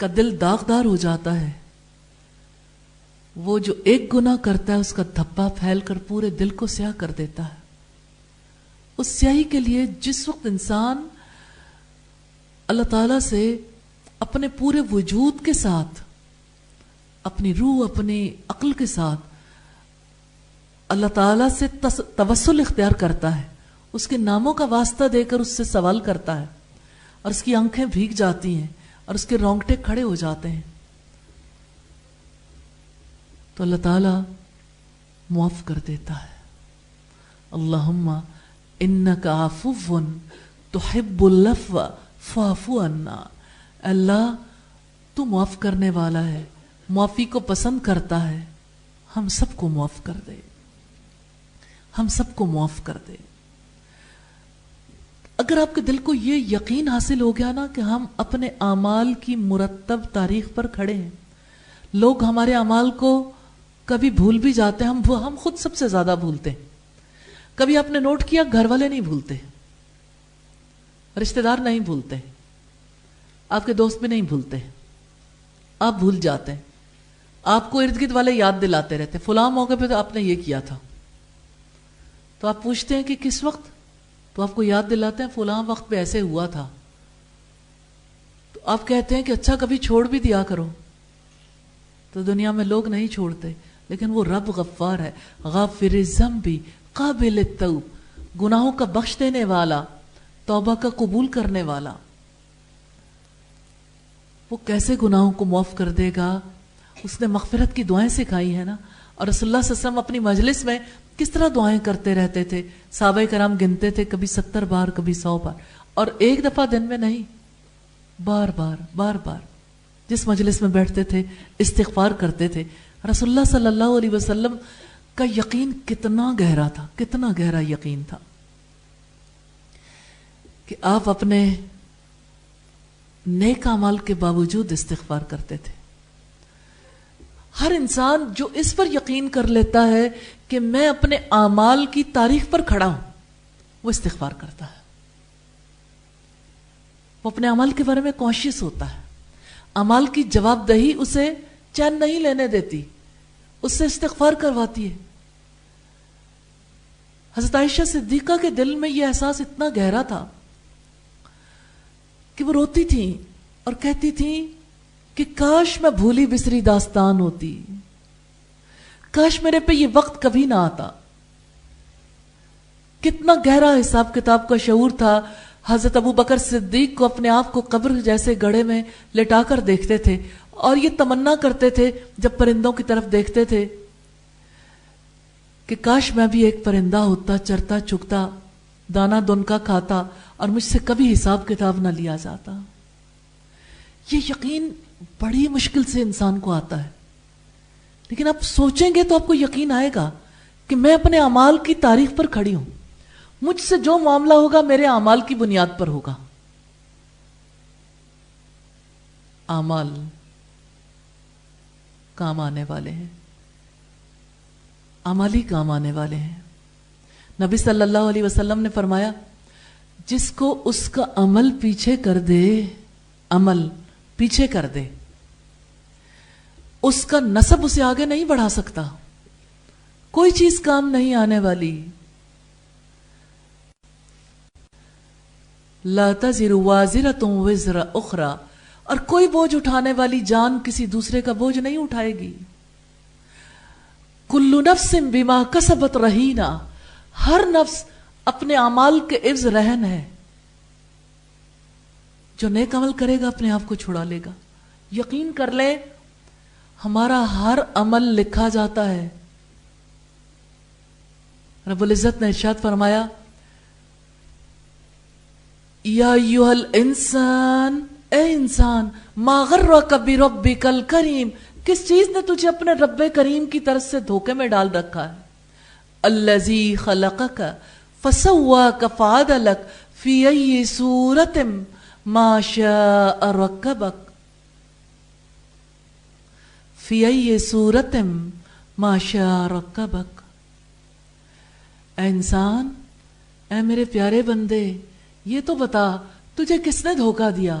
کا دل داغدار ہو جاتا ہے، وہ جو ایک گناہ کرتا ہے اس کا دھبا پھیل کر پورے دل کو سیاہ کر دیتا ہے۔ اس سیاہی کے لیے جس وقت انسان اللہ تعالیٰ سے اپنے پورے وجود کے ساتھ، اپنی روح، اپنی عقل کے ساتھ اللہ تعالیٰ سے توسل اختیار کرتا ہے، اس کے ناموں کا واسطہ دے کر اس سے سوال کرتا ہے، اور اس کی آنکھیں بھیگ جاتی ہیں اور اس کے رونگٹے کھڑے ہو جاتے ہیں، تو اللہ تعالیٰ معاف کر دیتا ہے۔ اللہم انک عفو تحب العفو فاعف عنا، اللہ تو معاف کرنے والا ہے، معافی کو پسند کرتا ہے، ہم سب کو معاف کر دے، ہم سب کو معاف کر دے۔ اگر آپ کے دل کو یہ یقین حاصل ہو گیا نا کہ ہم اپنے اعمال کی مرتب تاریخ پر کھڑے ہیں، لوگ ہمارے اعمال کو کبھی بھول بھی جاتے ہیں، ہم خود سب سے زیادہ بھولتے ہیں۔ کبھی آپ نے نوٹ کیا، گھر والے نہیں بھولتے، رشتہ دار نہیں بھولتے، آپ کے دوست بھی نہیں بھولتے، آپ بھول جاتے ہیں۔ آپ کو ارد گرد والے یاد دلاتے رہتے، فلاں موقع پہ تو آپ نے یہ کیا تھا، تو آپ پوچھتے ہیں کہ کس وقت، تو آپ کو یاد دلاتے ہیں فلاں وقت پہ ایسے ہوا تھا، تو آپ کہتے ہیں کہ اچھا کبھی چھوڑ بھی دیا کرو، تو دنیا میں لوگ نہیں چھوڑتے، لیکن وہ رب غفار ہے، غافر الذنب قابل التوب، گناہوں کا بخش دینے والا، توبہ کا قبول کرنے والا۔ وہ کیسے گناہوں کو معاف کر دے گا؟ اس نے مغفرت کی دعائیں سکھائی ہیں نا، اور رسول اللہ صلی اللہ علیہ وسلم اپنی مجلس میں کس طرح دعائیں کرتے رہتے تھے، صحابہ کرام گنتے تھے، کبھی 70 بار، کبھی 100 بار، اور ایک دفعہ دن میں نہیں، بار بار بار بار جس مجلس میں بیٹھتے تھے استغفار کرتے تھے۔ رسول اللہ صلی اللہ علیہ وسلم کا یقین کتنا گہرا تھا، کتنا گہرا یقین تھا کہ آپ اپنے نیک اعمال کے باوجود استغفار کرتے تھے۔ ہر انسان جو اس پر یقین کر لیتا ہے کہ میں اپنے اعمال کی تاریخ پر کھڑا ہوں، وہ استغفار کرتا ہے، وہ اپنے اعمال کے بارے میں کانشیس ہوتا ہے۔ اعمال کی جواب دہی اسے چین نہیں لینے دیتی، اس سے استغفار کرواتی ہے۔ حضرت عائشہ صدیقہ کے دل میں یہ احساس اتنا گہرا تھا کہ وہ روتی تھیں اور کہتی تھیں کہ کاش میں بھولی بسری داستان ہوتی، کاش میرے پہ یہ وقت کبھی نہ آتا۔ کتنا گہرا حساب کتاب کا شعور تھا۔ حضرت ابو بکر صدیق کو اپنے آپ کو قبر جیسے گڑھے میں لٹا کر دیکھتے تھے، اور یہ تمنا کرتے تھے جب پرندوں کی طرف دیکھتے تھے کہ کاش میں بھی ایک پرندہ ہوتا، چرتا چگتا، دانا دن کا کھاتا، اور مجھ سے کبھی حساب کتاب نہ لیا جاتا۔ یہ یقین بڑی مشکل سے انسان کو آتا ہے، لیکن آپ سوچیں گے تو آپ کو یقین آئے گا کہ میں اپنے اعمال کی تاریخ پر کھڑی ہوں، مجھ سے جو معاملہ ہوگا میرے اعمال کی بنیاد پر ہوگا۔ اعمال کام آنے والے ہیں، اعمال ہی کام آنے والے ہیں۔ نبی صلی اللہ علیہ وسلم نے فرمایا، جس کو اس کا عمل پیچھے کر دے، عمل پیچھے کر دے، اس کا نسب اسے آگے نہیں بڑھا سکتا، کوئی چیز کام نہیں آنے والی۔ لا تزر وازرۃ وزر اخرى، اور کوئی بوجھ اٹھانے والی جان کسی دوسرے کا بوجھ نہیں اٹھائے گی۔ کل نفس بما کسبت رہینہ، ہر نفس اپنے اعمال کے عوض رہن ہے۔ جو نیک عمل کرے گا اپنے آپ کو چھڑا لے گا۔ یقین کر لیں ہمارا ہر عمل لکھا جاتا ہے۔ رب العزت نے ارشاد فرمایا، یا ایھا الانسان، اے انسان، ما غرک بربک الکریم، کس چیز نے تجھے اپنے رب کریم کی طرف سے دھوکے میں ڈال رکھا ہے؟ الذی خلقک فسواک فعدلک فی ای صورت ما شاء رکبک، فی ای صورت ما شاء رکبک۔ اے انسان، اے میرے پیارے بندے، یہ تو بتا تجھے کس نے دھوکہ دیا؟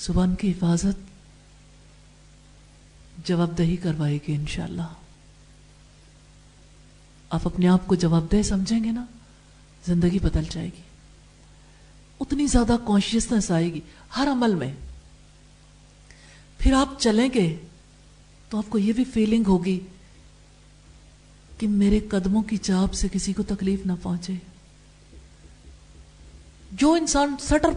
زبان کی حفاظت جواب دہی کروائے گی انشاءاللہ. آپ اپنے آپ کو جواب دہ سمجھیں گے نا، زندگی بدل جائے گی. اتنی زیادہ کانشیسنس آئے گی ہر عمل میں. پھر آپ چلیں گے تو آپ کو یہ بھی فیلنگ ہوگی کہ میرے قدموں کی چاپ سے کسی کو تکلیف نہ پہنچے. جو انسان سٹر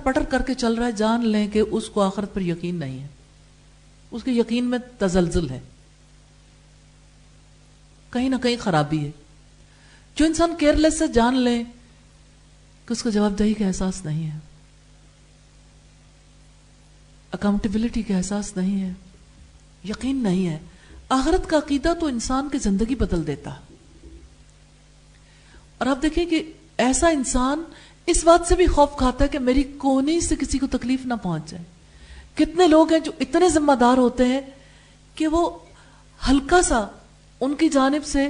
پٹر کر کے چل رہا ہے، جان لیں کہ اس کو آخرت پر یقین نہیں ہے، اس کے یقین میں تزلزل ہے، کہیں نہ کہیں خرابی ہے. جو انسان کیئرلیس ہے، جان لیں کہ اس کو جواب دہی کا احساس نہیں ہے، اکاؤنٹیبلٹی کا احساس نہیں ہے، یقین نہیں ہے. آخرت کا عقیدہ تو انسان کی زندگی بدل دیتا ہے. اور آپ دیکھیں کہ ایسا انسان اس بات سے بھی خوف کھاتا ہے کہ میری کونی سے کسی کو تکلیف نہ پہنچ جائے. کتنے لوگ ہیں جو اتنے ذمہ دار ہوتے ہیں کہ وہ ہلکا سا ان کی جانب سے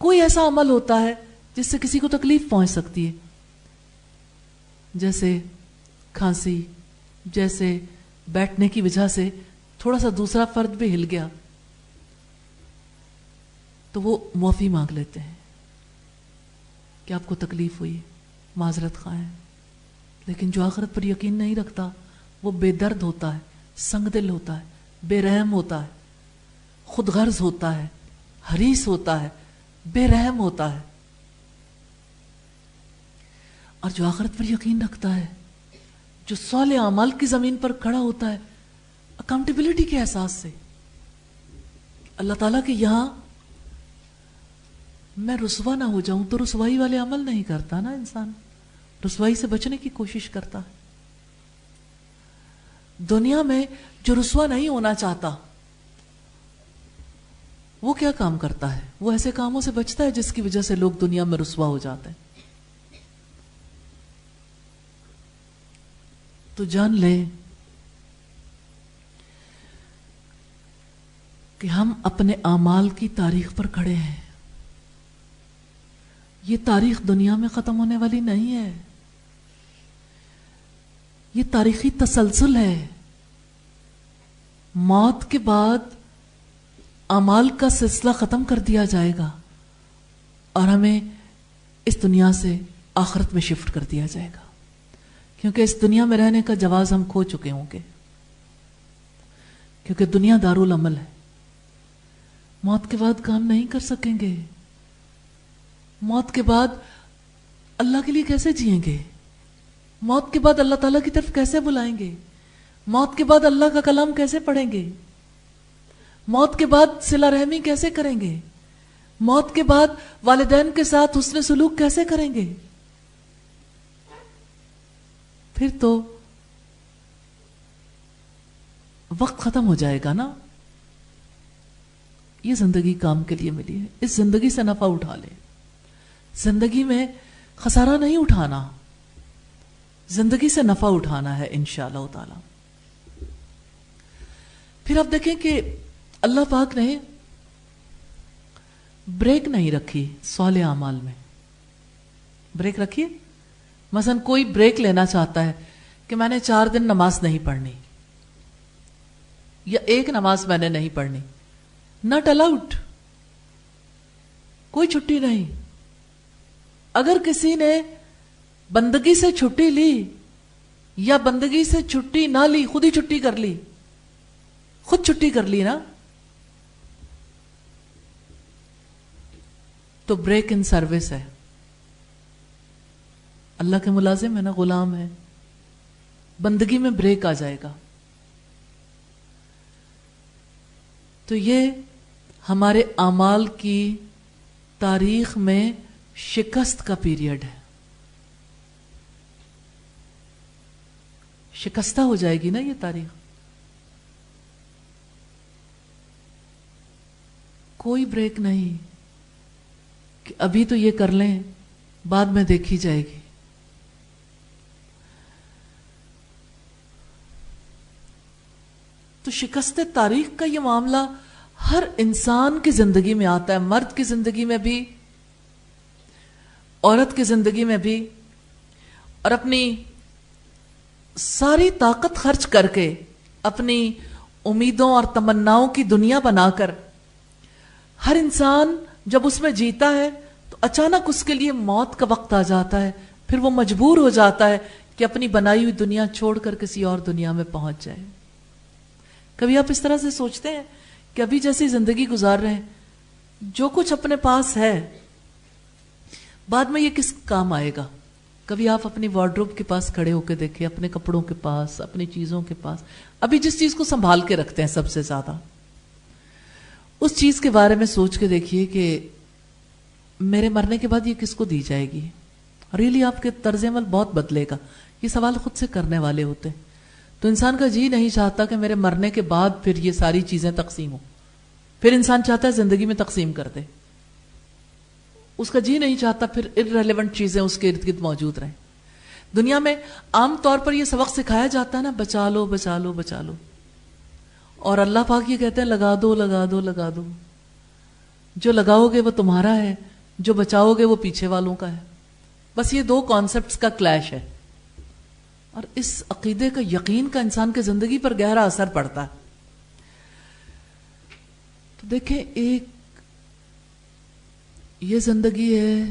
کوئی ایسا عمل ہوتا ہے جس سے کسی کو تکلیف پہنچ سکتی ہے، جیسے کھانسی، جیسے بیٹھنے کی وجہ سے تھوڑا سا دوسرا فرد بھی ہل گیا تو وہ معافی مانگ لیتے ہیں کہ آپ کو تکلیف ہوئی، معذرت خواہ ہیں. لیکن جو آخرت پر یقین نہیں رکھتا وہ بے درد ہوتا ہے، سنگ دل ہوتا ہے، بے رحم ہوتا ہے، خود غرض ہوتا ہے، حریص ہوتا ہے، بے رحم ہوتا ہے. اور جو آخرت پر یقین رکھتا ہے، جو صالح اعمال کی زمین پر کھڑا ہوتا ہے اکاؤنٹیبلٹی کے احساس سے، اللہ تعالیٰ کے یہاں میں رسوا نہ ہو جاؤں، تو رسوائی والے عمل نہیں کرتا نا انسان، رسوائی سے بچنے کی کوشش کرتا ہے. دنیا میں جو رسوا نہیں ہونا چاہتا وہ کیا کام کرتا ہے؟ وہ ایسے کاموں سے بچتا ہے جس کی وجہ سے لوگ دنیا میں رسوا ہو جاتے ہیں. تو جان لیں کہ ہم اپنے اعمال کی تاریخ پر کھڑے ہیں. یہ تاریخ دنیا میں ختم ہونے والی نہیں ہے، یہ تاریخی تسلسل ہے. موت کے بعد اعمال کا سلسلہ ختم کر دیا جائے گا اور ہمیں اس دنیا سے آخرت میں شفٹ کر دیا جائے گا، کیونکہ اس دنیا میں رہنے کا جواز ہم کھو چکے ہوں گے، کیونکہ دنیا دارالعمل ہے. موت کے بعد کام نہیں کر سکیں گے. موت کے بعد اللہ کے لیے کیسے جئیں گے؟ موت کے بعد اللہ تعالیٰ کی طرف کیسے بلائیں گے؟ موت کے بعد اللہ کا کلام کیسے پڑھیں گے؟ موت کے بعد صلہ رحمی کیسے کریں گے؟ موت کے بعد والدین کے ساتھ حسن سلوک کیسے کریں گے؟ پھر تو وقت ختم ہو جائے گا نا. یہ زندگی کام کے لیے ملی ہے، اس زندگی سے نفع اٹھا لے. زندگی میں خسارہ نہیں اٹھانا، زندگی سے نفع اٹھانا ہے انشاءاللہ تعالی. پھر آپ دیکھیں کہ اللہ پاک نے بریک نہیں رکھی صالح اعمال میں. بریک رکھیے. مثلا کوئی بریک لینا چاہتا ہے کہ میں نے 4 دن نماز نہیں پڑھنی یا 1 نماز میں نے نہیں پڑھنی، ناٹ الاؤڈ، کوئی چھٹی نہیں. اگر کسی نے بندگی سے چھٹی لی یا بندگی سے چھٹی نہ لی، خود ہی چھٹی کر لی، خود چھٹی کر لی نا، تو بریک ان سروس ہے. اللہ کے ملازم ہے نا، غلام ہے، بندگی میں بریک آ جائے گا. تو یہ ہمارے اعمال کی تاریخ میں شکست کا پیریڈ ہے. شکستہ ہو جائے گی نا یہ تاریخ. کوئی بریک نہیں کہ ابھی تو یہ کر لیں بعد میں دیکھی جائے گی. تو شکست تاریخ کا یہ معاملہ ہر انسان کی زندگی میں آتا ہے، مرد کی زندگی میں بھی، عورت کی زندگی میں بھی. اور اپنی ساری طاقت خرچ کر کے اپنی امیدوں اور تمناؤں کی دنیا بنا کر ہر انسان جب اس میں جیتا ہے تو اچانک اس کے لیے موت کا وقت آ جاتا ہے، پھر وہ مجبور ہو جاتا ہے کہ اپنی بنائی ہوئی دنیا چھوڑ کر کسی اور دنیا میں پہنچ جائے۔ کبھی آپ اس طرح سے سوچتے ہیں کہ ابھی جیسی زندگی گزار رہے ہیں، جو کچھ اپنے پاس ہے بعد میں یہ کس کام آئے گا؟ کبھی آپ اپنی وارڈروب کے پاس کھڑے ہو کے دیکھیں، اپنے کپڑوں کے پاس، اپنی چیزوں کے پاس، ابھی جس چیز کو سنبھال کے رکھتے ہیں سب سے زیادہ، اس چیز کے بارے میں سوچ کے دیکھیے کہ میرے مرنے کے بعد یہ کس کو دی جائے گی۔ ریلی آپ کے طرز عمل بہت بدلے گا۔ یہ سوال خود سے کرنے والے ہوتے ہیں۔ تو انسان کا جی نہیں چاہتا کہ میرے مرنے کے بعد پھر یہ ساری چیزیں تقسیم ہوں، پھر انسان چاہتا ہے زندگی میں تقسیم کر دے۔ اس کا جی نہیں چاہتا پھر irrelevant چیزیں اس کے ارد گرد موجود رہیں۔ دنیا میں عام طور پر یہ سبق سکھایا جاتا ہے نا، بچا لو بچا لو بچا لو، اور اللہ پاک یہ کہتے ہیں لگا دو لگا دو لگا دو۔ جو لگاؤ گے وہ تمہارا ہے، جو بچاؤ گے وہ پیچھے والوں کا ہے۔ بس یہ دو کانسیپٹس کا کلیش ہے، اور اس عقیدے کا، یقین کا انسان کے زندگی پر گہرا اثر پڑتا ہے۔ تو دیکھیں، ایک یہ زندگی ہے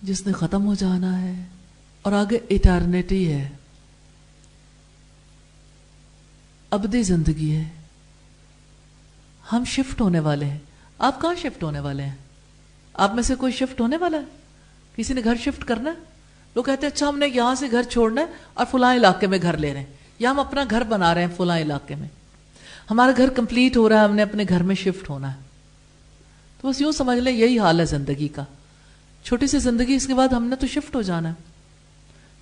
جس نے ختم ہو جانا ہے، اور آگے ایٹرنیٹی ہے، ابدی زندگی ہے۔ ہم شفٹ ہونے والے ہیں۔ آپ کہاں شفٹ ہونے والے ہیں؟ آپ میں سے کوئی شفٹ ہونے والا ہے؟ کسی نے گھر شفٹ کرنا ہے؟ لوگ کہتے ہیں اچھا ہم نے یہاں سے گھر چھوڑنا ہے اور فلاں علاقے میں گھر لے رہے ہیں، یا ہم اپنا گھر بنا رہے ہیں فلاں علاقے میں، ہمارا گھر کمپلیٹ ہو رہا ہے، ہم نے اپنے گھر میں شفٹ ہونا ہے۔ تو بس یوں سمجھ لیں یہی حال ہے زندگی کا۔ چھوٹی سی زندگی، اس کے بعد ہم نے تو شفٹ ہو جانا ہے۔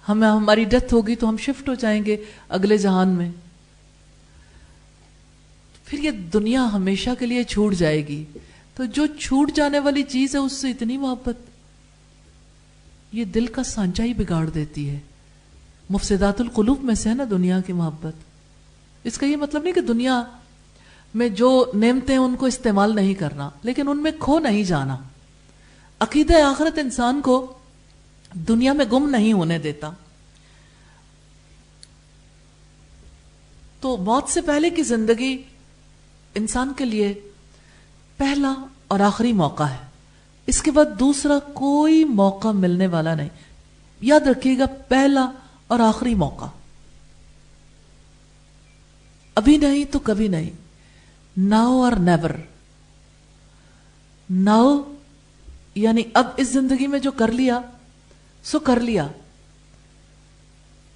ہماری ڈیتھ ہوگی تو ہم شفٹ ہو جائیں گے اگلے جہان میں، پھر یہ دنیا ہمیشہ کے لیے چھوٹ جائے گی۔ تو جو چھوٹ جانے والی چیز ہے اس سے اتنی محبت، یہ دل کا سانچہ ہی بگاڑ دیتی ہے۔ مفسدات القلوب میں سے ہے نا دنیا کی محبت۔ اس کا یہ مطلب نہیں کہ دنیا میں جو نعمتیں ان کو استعمال نہیں کرنا، لیکن ان میں کھو نہیں جانا۔ عقیدہ آخرت انسان کو دنیا میں گم نہیں ہونے دیتا۔ تو موت سے پہلے کی زندگی انسان کے لیے پہلا اور آخری موقع ہے۔ اس کے بعد دوسرا کوئی موقع ملنے والا نہیں۔ یاد رکھیے گا، پہلا اور آخری موقع، ابھی نہیں تو کبھی نہیں، ناؤ اور نیور۔ ناؤ یعنی اب اس زندگی میں جو کر لیا سو کر لیا،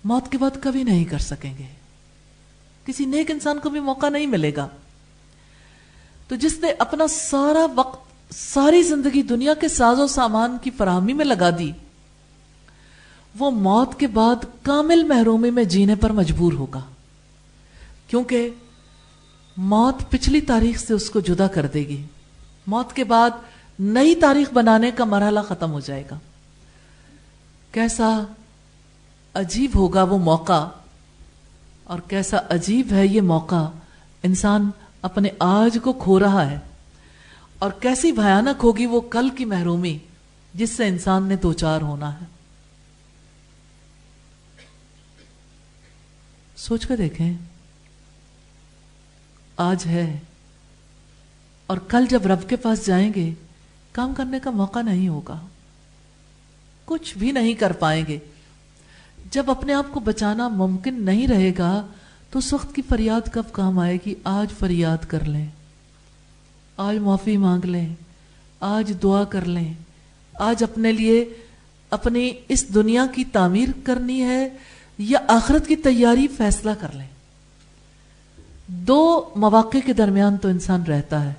موت کے بعد کبھی نہیں کر سکیں گے۔ کسی نیک انسان کو بھی موقع نہیں ملے گا۔ تو جس نے اپنا سارا وقت، ساری زندگی دنیا کے ساز و سامان کی فراہمی میں لگا دی، وہ موت کے بعد کامل محرومی میں جینے پر مجبور ہوگا، کیونکہ موت پچھلی تاریخ سے اس کو جدا کر دے گی۔ موت کے بعد نئی تاریخ بنانے کا مرحلہ ختم ہو جائے گا۔ کیسا عجیب ہوگا وہ موقع، اور کیسا عجیب ہے یہ موقع۔ انسان اپنے آج کو کھو رہا ہے، اور کیسی بھیانک ہوگی وہ کل کی محرومی جس سے انسان نے دوچار ہونا ہے۔ سوچ کر دیکھیں، آج ہے اور کل جب رب کے پاس جائیں گے کام کرنے کا موقع نہیں ہوگا، کچھ بھی نہیں کر پائیں گے۔ جب اپنے آپ کو بچانا ممکن نہیں رہے گا تو اس وقت کی فریاد کب کام آئے گی؟ آج فریاد کر لیں، آج معافی مانگ لیں، آج دعا کر لیں، آج اپنے لیے اپنی اس دنیا کی تعمیر کرنی ہے یا آخرت کی تیاری، فیصلہ کر لیں۔ دو مواقع کے درمیان تو انسان رہتا ہے،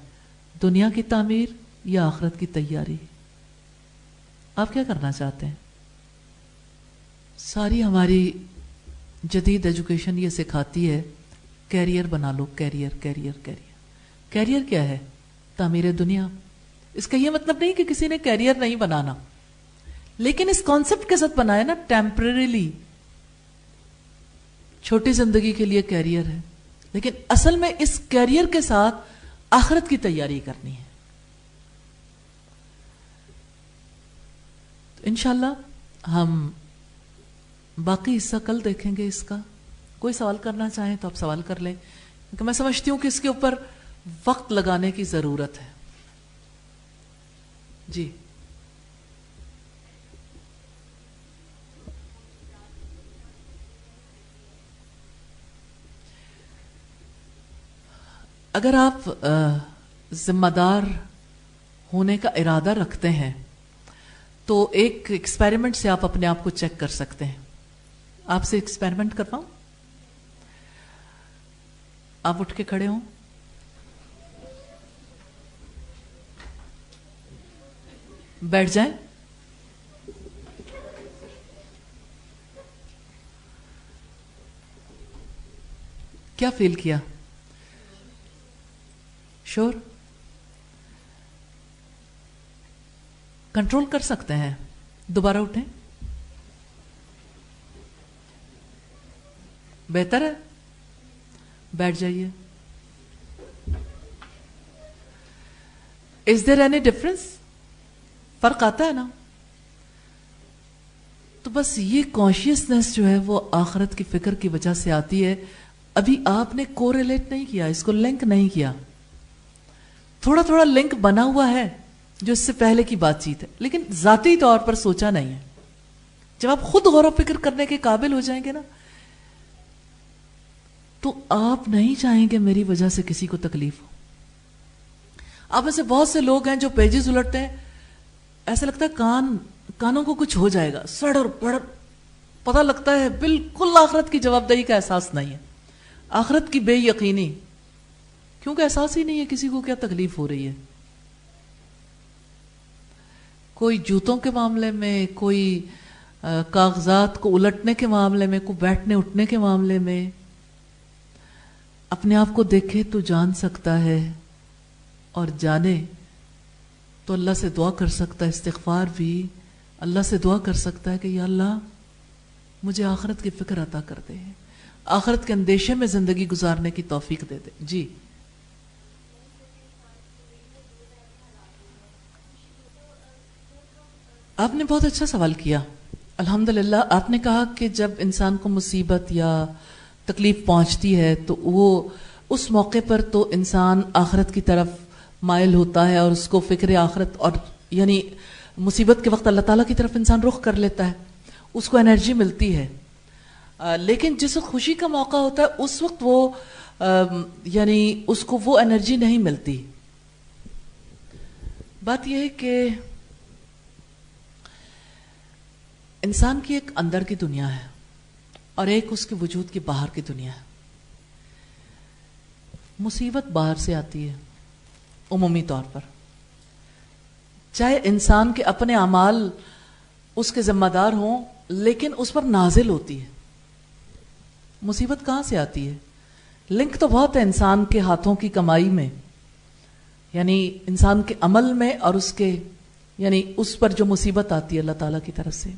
دنیا کی تعمیر یا آخرت کی تیاری۔ آپ کیا کرنا چاہتے ہیں؟ ساری ہماری جدید ایجوکیشن یہ سکھاتی ہے کیریئر بنا لو، کیریئر کیریئر کیریئر۔ کیریئر کیا ہے؟ تعمیر دنیا۔ اس کا یہ مطلب نہیں کہ کسی نے کیریئر نہیں بنانا، لیکن اس کانسیپٹ کے ساتھ بنایا نا، ٹیمپریریلی، چھوٹی زندگی کے لیے کیریئر ہے، لیکن اصل میں اس کیریئر کے ساتھ آخرت کی تیاری کرنی ہے۔ تو انشاءاللہ ہم باقی حصہ کل دیکھیں گے اس کا۔ کوئی سوال کرنا چاہیں تو آپ سوال کر لیں، کیونکہ میں سمجھتی ہوں کہ اس کے اوپر وقت لگانے کی ضرورت ہے. جی اگر آپ ذمہ دار ہونے کا ارادہ رکھتے ہیں تو ایک ایکسپیریمنٹ سے آپ اپنے آپ کو چیک کر سکتے ہیں. آپ سے ایکسپیریمنٹ کرواؤں؟ آپ اٹھ کے کھڑے ہوں، بیٹھ جائیں، کیا فیل کیا؟ شور کنٹرول کر سکتے ہیں؟ دوبارہ اٹھیں، بہتر ہے، بیٹھ جائیے. از دیر اینی ڈفرنس؟ فرق آتا ہے نا؟ تو بس یہ کانشیسنس جو ہے وہ آخرت کی فکر کی وجہ سے آتی ہے. ابھی آپ نے کوریلیٹ نہیں کیا، اس کو لنک نہیں کیا. تھوڑا تھوڑا لنک بنا ہوا ہے جو اس سے پہلے کی بات چیت ہے، لیکن ذاتی طور پر سوچا نہیں ہے. جب آپ خود غور و فکر کرنے کے قابل ہو جائیں گے نا تو آپ نہیں چاہیں گے میری وجہ سے کسی کو تکلیف ہو. آپ میں سے بہت سے لوگ ہیں جو پیجز الٹتے ہیں، ایسا لگتا ہے کانوں کو کچھ ہو جائے گا، سڑ اور بڑ، پتہ لگتا ہے بالکل آخرت کی جواب دہی کا احساس نہیں ہے، آخرت کی بے یقینی، کیونکہ احساس ہی نہیں ہے کسی کو کیا تکلیف ہو رہی ہے. کوئی جوتوں کے معاملے میں، کوئی کاغذات کو الٹنے کے معاملے میں، کوئی بیٹھنے اٹھنے کے معاملے میں. اپنے آپ کو دیکھے تو جان سکتا ہے، اور جانے تو اللہ سے دعا کر سکتا ہے، استغفار بھی اللہ سے دعا کر سکتا ہے کہ یا اللہ مجھے آخرت کی فکر عطا کر دے، آخرت کے اندیشے میں زندگی گزارنے کی توفیق دے دے. جی آپ نے بہت اچھا سوال کیا. الحمدللہ آپ نے کہا کہ جب انسان کو مصیبت یا تکلیف پہنچتی ہے تو وہ اس موقع پر تو انسان آخرت کی طرف مائل ہوتا ہے، اور اس کو فکر آخرت، اور یعنی مصیبت کے وقت اللہ تعالیٰ کی طرف انسان رخ کر لیتا ہے، اس کو انرجی ملتی ہے. لیکن جس وقت خوشی کا موقع ہوتا ہے اس وقت وہ یعنی اس کو وہ انرجی نہیں ملتی. بات یہ ہے کہ انسان کی ایک اندر کی دنیا ہے اور ایک اس کے وجود کی باہر کی دنیا ہے. مصیبت باہر سے آتی ہے عمومی طور پر، چاہے انسان کے اپنے اعمال اس کے ذمہ دار ہوں، لیکن اس پر نازل ہوتی ہے. مصیبت کہاں سے آتی ہے؟ لنک تو بہت ہے انسان کے ہاتھوں کی کمائی میں، یعنی انسان کے عمل میں، اور اس کے یعنی اس پر جو مصیبت آتی ہے اللہ تعالیٰ کی طرف سے.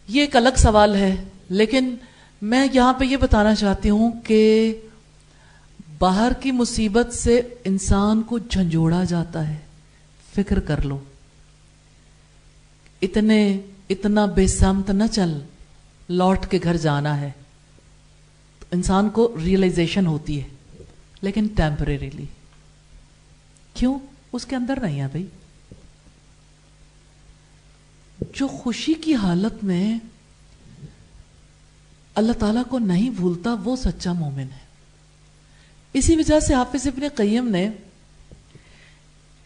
یہ ایک الگ سوال ہے، لیکن میں یہاں پہ یہ بتانا چاہتی ہوں کہ باہر کی مصیبت سے انسان کو جھنجھوڑا جاتا ہے. فکر کر لو، اتنا بے سمت نہ چل، لوٹ کے گھر جانا ہے. تو انسان کو ریئلائزیشن ہوتی ہے، لیکن ٹیمپریریلی. کیوں؟ اس کے اندر نہیں ہے بھائی. جو خوشی کی حالت میں اللہ تعالیٰ کو نہیں بھولتا وہ سچا مومن ہے. اسی وجہ سے حافظ ابن قیم نے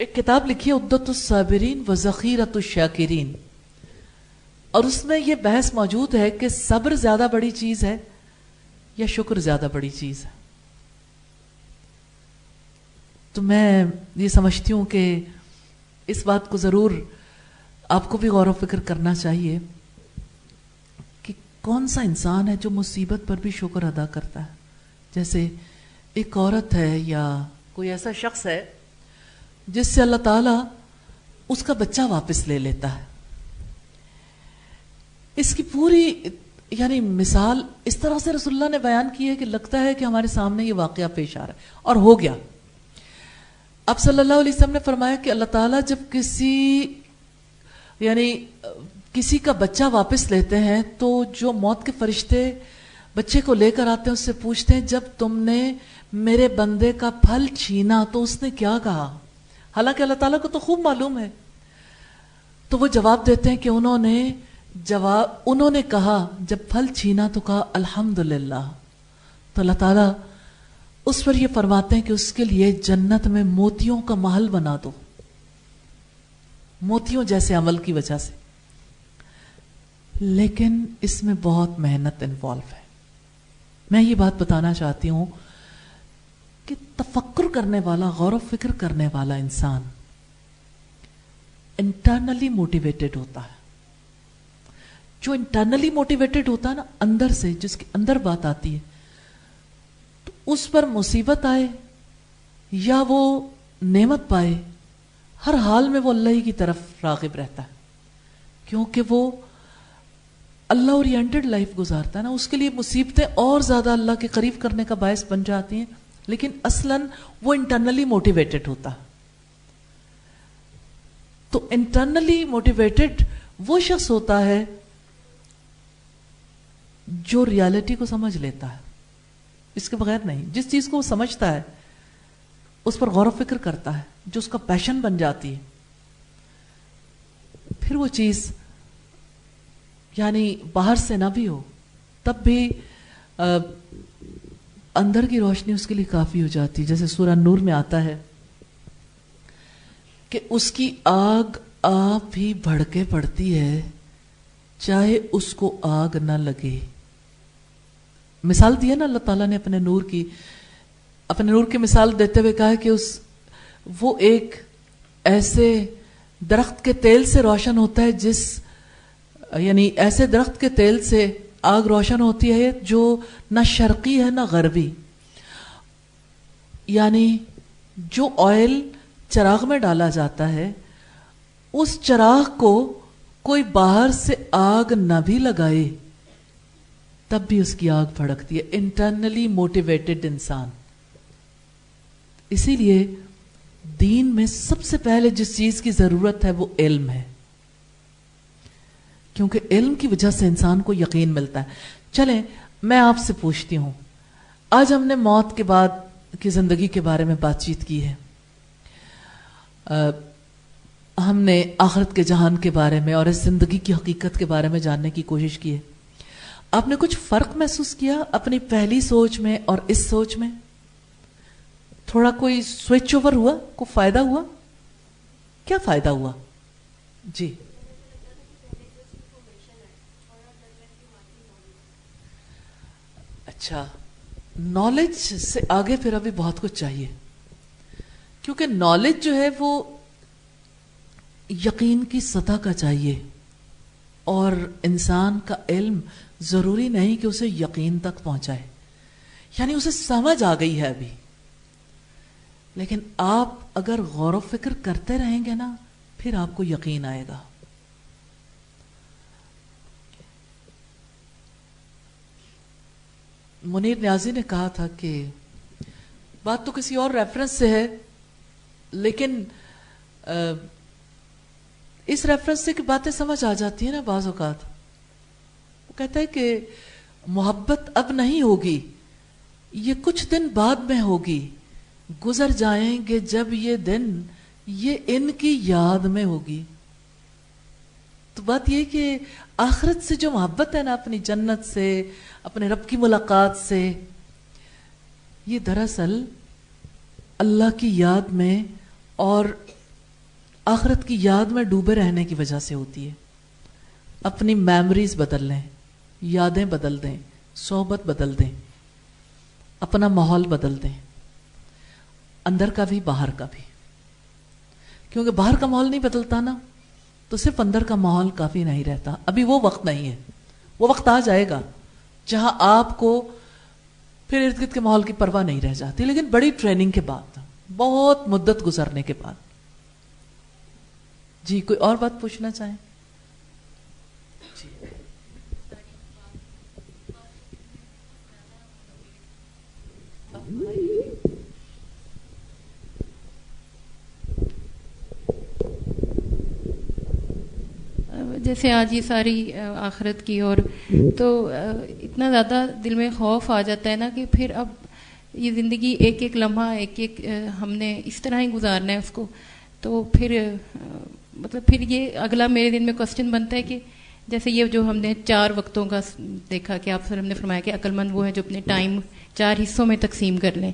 ایک کتاب لکھی ہے عدت الصابرین و ذخیرۃ الشاکرین، اور اس میں یہ بحث موجود ہے کہ صبر زیادہ بڑی چیز ہے یا شکر زیادہ بڑی چیز ہے. تو میں یہ سمجھتی ہوں کہ اس بات کو ضرور آپ کو بھی غور و فکر کرنا چاہیے کہ کون سا انسان ہے جو مصیبت پر بھی شکر ادا کرتا ہے. جیسے ایک عورت ہے یا کوئی ایسا شخص ہے جس سے اللہ تعالیٰ اس کا بچہ واپس لے لیتا ہے. اس کی پوری یعنی مثال اس طرح سے رسول اللہ نے بیان کی ہے کہ لگتا ہے کہ ہمارے سامنے یہ واقعہ پیش آ رہا ہے، اور ہو گیا. اب صلی اللہ علیہ وسلم نے فرمایا کہ اللہ تعالیٰ جب کسی کا بچہ واپس لیتے ہیں تو جو موت کے فرشتے بچے کو لے کر آتے ہیں, اس سے پوچھتے ہیں جب تم نے میرے بندے کا پھل چھینا تو اس نے کیا کہا؟ حالانکہ اللہ تعالیٰ کو تو خوب معلوم ہے. تو وہ جواب دیتے ہیں کہ انہوں نے کہا جب پھل چھینا تو کہا الحمدللہ. تو اللہ تعالیٰ اس پر یہ فرماتے ہیں کہ اس کے لیے جنت میں موتیوں کا محل بنا دو, موتیوں جیسے عمل کی وجہ سے. لیکن اس میں بہت محنت انوالو ہے. میں یہ بات بتانا چاہتی ہوں کہ تفکر کرنے والا, غور و فکر کرنے والا انسان انٹرنلی موٹیویٹڈ ہوتا ہے. جو انٹرنلی موٹیویٹڈ ہوتا ہے نا, اندر سے, جس کے اندر بات آتی ہے, تو اس پر مصیبت آئے یا وہ نعمت پائے, ہر حال میں وہ اللہ ہی کی طرف راغب رہتا ہے, کیونکہ وہ اللہ اورینٹڈ لائف گزارتا ہے نا. اس کے لیے مصیبتیں اور زیادہ اللہ کے قریب کرنے کا باعث بن جاتی ہیں, لیکن اصلاً وہ انٹرنلی موٹیویٹڈ ہوتا. تو انٹرنلی موٹیویٹڈ وہ شخص ہوتا ہے جو ریالٹی کو سمجھ لیتا ہے, اس کے بغیر نہیں. جس چیز کو وہ سمجھتا ہے اس پر غور و فکر کرتا ہے, جو اس کا پیشن بن جاتی ہے, پھر وہ چیز یعنی باہر سے نہ بھی ہو تب بھی اندر کی روشنی اس کے لیے کافی ہو جاتی. جیسے سورہ نور میں آتا ہے کہ اس کی آگ آپ ہی بھڑکے پڑتی ہے چاہے اس کو آگ نہ لگے. مثال دی ہے نا اللہ تعالیٰ نے اپنے نور کی مثال دیتے ہوئے کہا کہ وہ ایک ایسے درخت کے تیل سے روشن ہوتا ہے یعنی ایسے درخت کے تیل سے آگ روشن ہوتی ہے جو نہ شرقی ہے نہ غربی. یعنی جو آئل چراغ میں ڈالا جاتا ہے اس چراغ کو کوئی باہر سے آگ نہ بھی لگائے تب بھی اس کی آگ بھڑکتی ہے. انٹرنلی موٹیویٹڈ انسان. اسی لیے دین میں سب سے پہلے جس چیز کی ضرورت ہے وہ علم ہے, کیونکہ علم کی وجہ سے انسان کو یقین ملتا ہے. چلیں میں آپ سے پوچھتی ہوں, آج ہم نے موت کے بعد کی زندگی کے بارے میں بات چیت کی ہے, ہم نے آخرت کے جہان کے بارے میں اور اس زندگی کی حقیقت کے بارے میں جاننے کی کوشش کی ہے. آپ نے کچھ فرق محسوس کیا اپنی پہلی سوچ میں اور اس سوچ میں؟ تھوڑا کوئی سوئچ اوور ہوا, کوئی فائدہ ہوا؟ کیا فائدہ ہوا؟ جی اچھا, نالج سے آگے پھر ابھی بہت کچھ چاہیے, کیونکہ نالج جو ہے وہ یقین کی سطح کا چاہیے, اور انسان کا علم ضروری نہیں کہ اسے یقین تک پہنچائے, یعنی اسے سمجھ آ گئی ہے ابھی, لیکن آپ اگر غور و فکر کرتے رہیں گے نا پھر آپ کو یقین آئے گا. منیر نیازی نے کہا تھا کہ بات تو کسی اور ریفرنس سے ہے, لیکن اس ریفرنس سے کہ باتیں سمجھ آ جاتی ہیں نا بعض اوقات. وہ کہتا ہے کہ محبت اب نہیں ہوگی, یہ کچھ دن بعد میں ہوگی, گزر جائیں گے جب یہ دن, یہ ان کی یاد میں ہوگی. تو بات یہ کہ آخرت سے جو محبت ہے نا, اپنی جنت سے, اپنے رب کی ملاقات سے, یہ دراصل اللہ کی یاد میں اور آخرت کی یاد میں ڈوبے رہنے کی وجہ سے ہوتی ہے. اپنی میموریز بدل لیں, یادیں بدل دیں, صحبت بدل دیں, اپنا ماحول بدل دیں, اندر کا بھی باہر کا بھی, کیونکہ باہر کا ماحول نہیں بدلتا نا تو صرف اندر کا ماحول کافی نہیں رہتا. ابھی وہ وقت نہیں ہے, وہ وقت آ جائے گا جہاں آپ کو پھر ارد گرد کے ماحول کی پرواہ نہیں رہ جاتی, لیکن بڑی ٹریننگ کے بعد, بہت مدت گزرنے کے بعد. جی کوئی اور بات پوچھنا چاہیں؟ جی جیسے آج یہ ساری آخرت کی اور تو اتنا زیادہ دل میں خوف آ جاتا ہے نا کہ پھر اب یہ زندگی ایک ایک لمحہ ایک ہم نے اس طرح ہی گزارنا ہے اس کو. تو پھر مطلب پھر یہ اگلا میرے دل میں کوسچن بنتا ہے کہ جیسے یہ جو ہم نے 4 وقتوں کا دیکھا کہ آپ سر ہم نے فرمایا کہ عقل مند وہ ہے جو اپنے ٹائم 4 حصوں میں تقسیم کر لیں.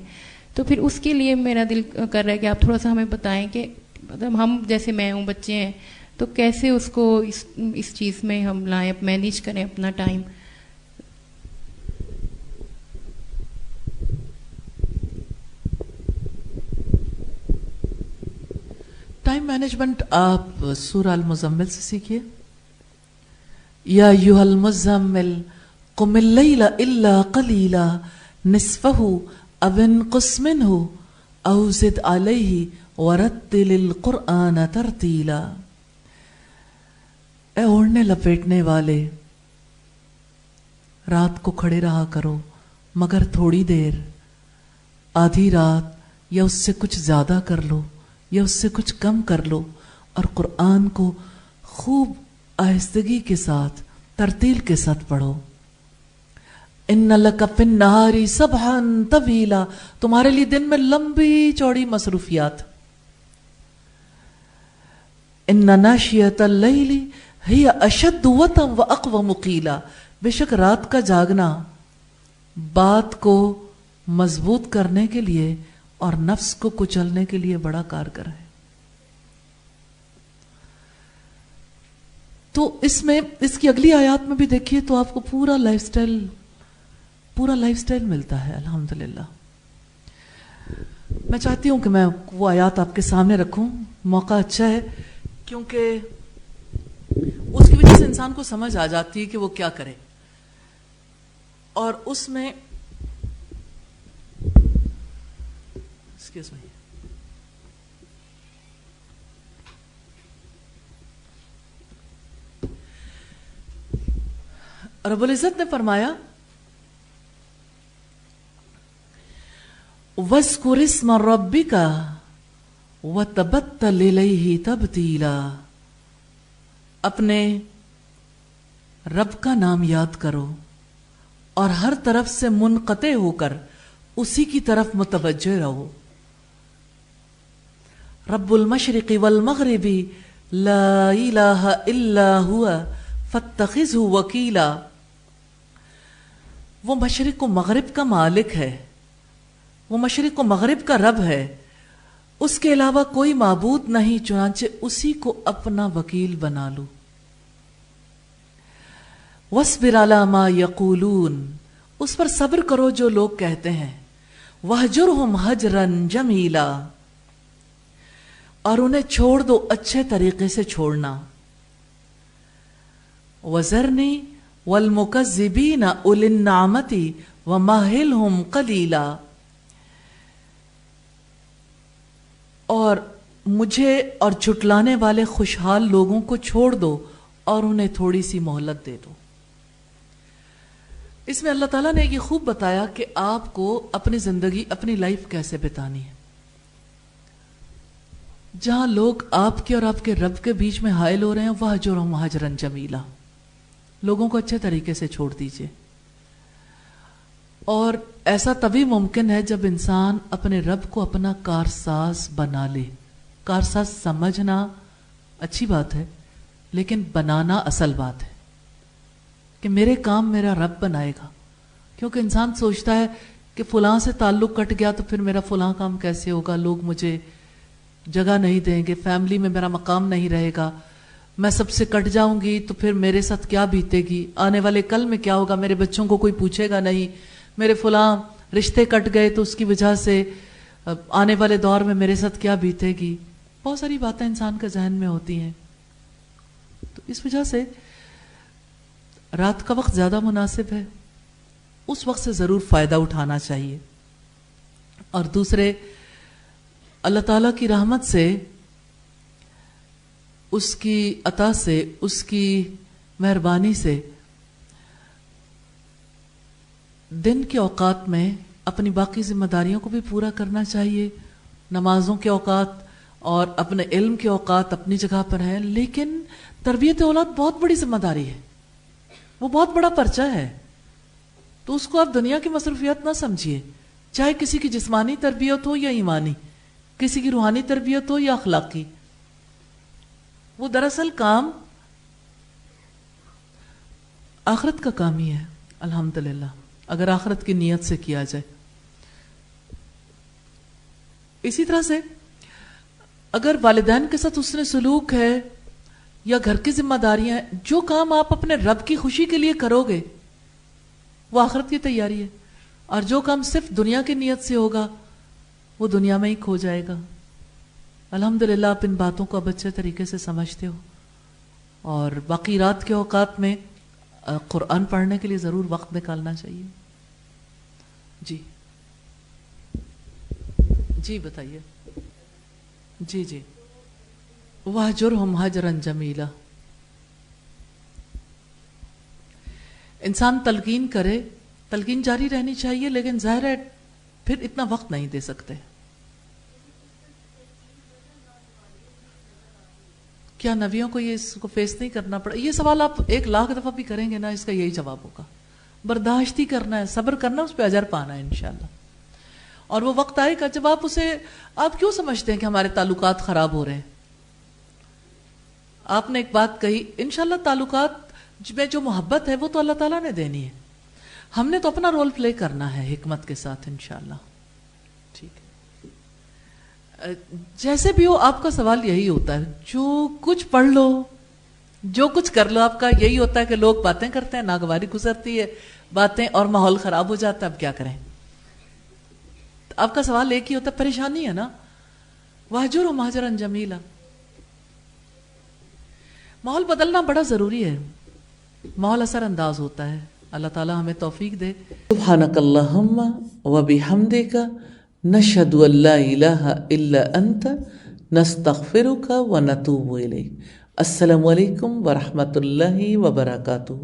تو پھر اس کے لیے میرا دل کر رہا ہے کہ آپ تھوڑا سا ہمیں بتائیں کہ مطلب ہم جیسے میں ہوں بچے ہیں تو کیسے اس کو اس چیز میں ہم لائیں مینیج کریں اپنا ٹائم. ٹائم مینجمنٹ آپ سورہ المزمل سے سیکھیے. یا ایھا المزمل قم اللیل الا قلیلا نصفہ او انقص منہ او زد علیہ ورتل القرآن ترتیلا. اے اوڑھنے لپیٹنے والے، رات کو کھڑے رہا کرو مگر تھوڑی دیر، آدھی رات یا اس سے کچھ زیادہ کر لو یا اس سے کچھ کم کر لو، اور قرآن کو خوب آہستگی کے ساتھ ترتیل کے ساتھ پڑھو. ان لک فی النہار سبحا طویلا، تمہارے لیے دن میں لمبی چوڑی مصروفیات. ان ناشیۃ اللیل ہی اشد وطئا واقوم قیلا، بے شک رات کا جاگنا بات کو مضبوط کرنے کے لیے اور نفس کو کچلنے کے لیے بڑا کارگر ہے. تو اس میں اس کی اگلی آیات میں بھی دیکھیے تو آپ کو پورا لائف سٹائل ملتا ہے. الحمدللہ میں چاہتی ہوں کہ میں وہ آیات آپ کے سامنے رکھوں. موقع اچھا ہے کیونکہ اس کی وجہ سے انسان کو سمجھ آ جاتی ہے کہ وہ کیا کرے. اور اس میں رب العزت نے فرمایا وَاذْكُرِ اسْمَ رَبِّكَ وَتَبَتَّلْ إِلَيْهِ تَبْتِيلًا، اپنے رب کا نام یاد کرو اور ہر طرف سے منقطع ہو کر اسی کی طرف متوجہ رہو. رب المشرق والمغرب لا الہ الا ہوا فاتخذہ وکیلا، وہ مشرق و مغرب کا مالک ہے، وہ مشرق و مغرب کا رب ہے، اس کے علاوہ کوئی معبود نہیں، چنانچہ اسی کو اپنا وکیل بنا لو. وَاصْبِرْ عَلَى مَا يَقُولُونَ، اس پر صبر کرو جو لوگ کہتے ہیں. وَاهْجُرْهُمْ هَجْرًا جَمِيلًا، اور انہیں چھوڑ دو اچھے طریقے سے چھوڑنا. وَذَرْنِي وَالْمُكَذِّبِينَ أُولِي النَّعْمَةِ وَمَهِّلْهُمْ قَلِيلًا، اور مجھے اور جھٹلانے والے خوشحال لوگوں کو چھوڑ دو اور انہیں تھوڑی سی مہلت دے دو. اس میں اللہ تعالیٰ نے یہ خوب بتایا کہ آپ کو اپنی زندگی اپنی لائف کیسے بتانی ہے. جہاں لوگ آپ کے اور آپ کے رب کے بیچ میں حائل ہو رہے ہیں وَاهْجُرْهُمْ هَجْرًا جَمِيلًا، لوگوں کو اچھے طریقے سے چھوڑ دیجئے. اور ایسا تبھی ممکن ہے جب انسان اپنے رب کو اپنا کارساز بنا لے. کارساز سمجھنا اچھی بات ہے لیکن بنانا اصل بات ہے کہ میرے کام میرا رب بنائے گا. کیونکہ انسان سوچتا ہے کہ فلاں سے تعلق کٹ گیا تو پھر میرا فلاں کام کیسے ہوگا، لوگ مجھے جگہ نہیں دیں گے، فیملی میں میرا مقام نہیں رہے گا، میں سب سے کٹ جاؤں گی تو پھر میرے ساتھ کیا بیتے گی، آنے والے کل میں کیا ہوگا، میرے بچوں کو کوئی پوچھے گا نہیں، میرے فلاں رشتے کٹ گئے تو اس کی وجہ سے آنے والے دور میں میرے ساتھ کیا بیتے گی. بہت ساری باتیں انسان کے ذہن میں ہوتی ہیں. تو اس وجہ سے رات کا وقت زیادہ مناسب ہے، اس وقت سے ضرور فائدہ اٹھانا چاہیے. اور دوسرے، اللہ تعالیٰ کی رحمت سے، اس کی عطا سے، اس کی مہربانی سے دن کے اوقات میں اپنی باقی ذمہ داریوں کو بھی پورا کرنا چاہیے. نمازوں کے اوقات اور اپنے علم کے اوقات اپنی جگہ پر ہیں، لیکن تربیت اولاد بہت بڑی ذمہ داری ہے، وہ بہت بڑا پرچہ ہے. تو اس کو آپ دنیا کی مصروفیات نہ سمجھیے، چاہے کسی کی جسمانی تربیت ہو یا ایمانی، کسی کی روحانی تربیت ہو یا اخلاقی. وہ دراصل کام آخرت کا کام ہی ہے الحمدللہ، اگر آخرت کی نیت سے کیا جائے. اسی طرح سے اگر والدین کے ساتھ حسن سلوک ہے یا گھر کی ذمہ داریاں ہیں، جو کام آپ اپنے رب کی خوشی کے لیے کرو گے وہ آخرت کی تیاری ہے، اور جو کام صرف دنیا کی نیت سے ہوگا وہ دنیا میں ہی کھو جائے گا. الحمدللہ آپ ان باتوں کو اب اچھے طریقے سے سمجھتے ہو، اور باقی رات کے اوقات میں قرآن پڑھنے کے لیے ضرور وقت نکالنا چاہیے. جی جی بتائیے. جی جی وَاهْجُرْهُمْ هَجْرًا جَمِيلًا. انسان تلقین کرے، تلقین جاری رہنی چاہیے، لیکن ظاہر ہے پھر اتنا وقت نہیں دے سکتے. کیا نبیوں کو یہ اس کو فیس نہیں کرنا پڑا؟ یہ سوال آپ 1,00,000 دفعہ بھی کریں گے نا، اس کا یہی جواب ہوگا. برداشت ہی کرنا ہے، صبر کرنا، اس پہ اجر پانا ہے انشاءاللہ. اور وہ وقت آئے گا جب آپ کیوں سمجھتے ہیں کہ ہمارے تعلقات خراب ہو رہے ہیں؟ آپ نے ایک بات کہی، انشاءاللہ تعلقات میں جو محبت ہے وہ تو اللہ تعالیٰ نے دینی ہے، ہم نے تو اپنا رول پلے کرنا ہے حکمت کے ساتھ انشاءاللہ. ٹھیک ہے، جیسے بھی ہو آپ کا سوال یہی ہوتا ہے، جو کچھ پڑھ لو، جو کچھ کر لو، آپ کا یہی ہوتا ہے کہ لوگ باتیں کرتے ہیں، ناگواری گزرتی ہے باتیں اور ماحول خراب ہو جاتا ہے، اب کیا کریں؟ آپ کا سوال ایک ہی ہوتا ہے، پریشانی ہے نا. وَاهْجُرْهُمْ هَجْرًا جَمِيلًا. ماحول بدلنا بڑا ضروری ہے، ماحول اثر انداز ہوتا ہے. اللہ تعالیٰ ہمیں توفیق دے. سبحانک اللہم وبحمدک نشہد ان لا الہ الا انت نستغفرک ونتوب الیک. السلام علیکم ورحمۃ اللہ وبرکاتہ.